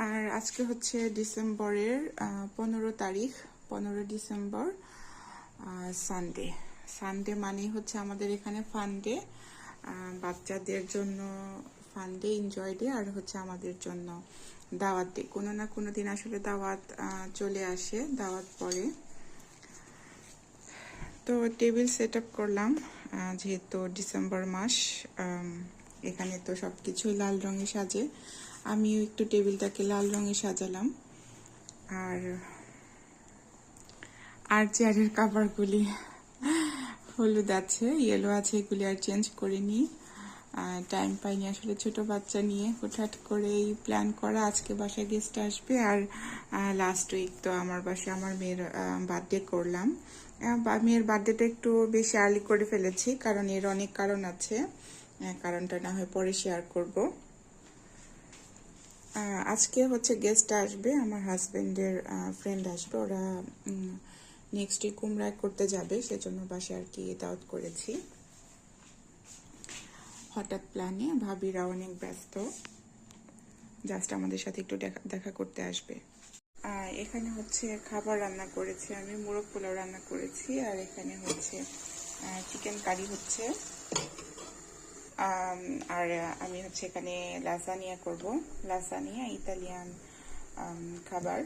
আর আজকে হচ্ছে ডিসেম্বরের 15 তারিখ, 15 ডিসেম্বর, সানডে। সানডে মানে হচ্ছে আমাদের এখানে ফান ডে, বাচ্চাদের জন্য ফান ডে, এনজয় ডে, আর হচ্ছে আমাদের জন্য দাওয়াত ডে। কোনো না কোনো দিন আসলে দাওয়াত চলে আসে, দাওয়াত পরে। তো টেবিল সেট আপ করলাম, যেহেতু ডিসেম্বর মাস, এখানে তো সব কিছুই লাল রঙে সাজে, আমিও একটু টেবিলটাকে লাল রঙে সাজালাম। আর চেয়ারের কাভারগুলি হলুদ আছে, ইয়েলো আছে, এগুলি আর চেঞ্জ করিনি, টাইম পাইনি আসলে। ছোট বাচ্চা নিয়ে হুটহাট করেই প্ল্যান করা, আজকে বাসায় গেস্ট আসবে। আর লাস্ট উইক তো আমার বাসায় আমার মেয়ের বার্থডে করলাম। মেয়ের বার্থডেটা একটু বেশি আর্লি করে ফেলেছি, কারণ এর অনেক কারণ আছে, কারণটা না হয় পরে শেয়ার করব। আজকে হচ্ছে গেস্ট আসবে, আমার হাজবেন্ডের ফ্রেন্ড আসবে, ওরা নেক্সট উইক উমরা করতে যাবে, সেজন্য বাসায় আর কি দাওয়াত করেছি। হঠাৎ প্ল্যানে, ভাবিরা অনেক ব্যস্ত, জাস্ট আমাদের সাথে একটু দেখা করতে আসবে। এখানে হচ্ছে খাবার রান্না করেছি আমি, মোরগ পোলাও রান্না করেছি, আর এখানে হচ্ছে চিকেন কারি হচ্ছে, আর আমি হচ্ছে এখানে লাসানিয়া করব, লাসানিয়া ইতালিয়ান খাবার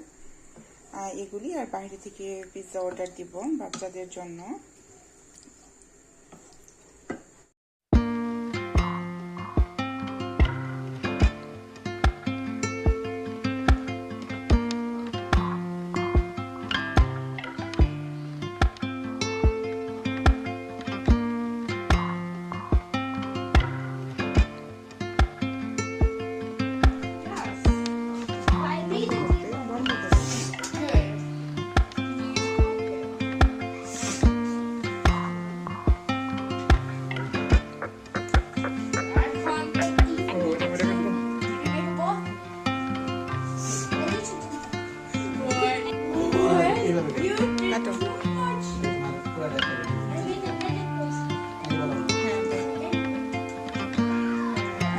এগুলি। আর বাইরে থেকে পিৎজা অর্ডার দিব বাচ্চাদের জন্য।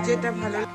যেটা ভালো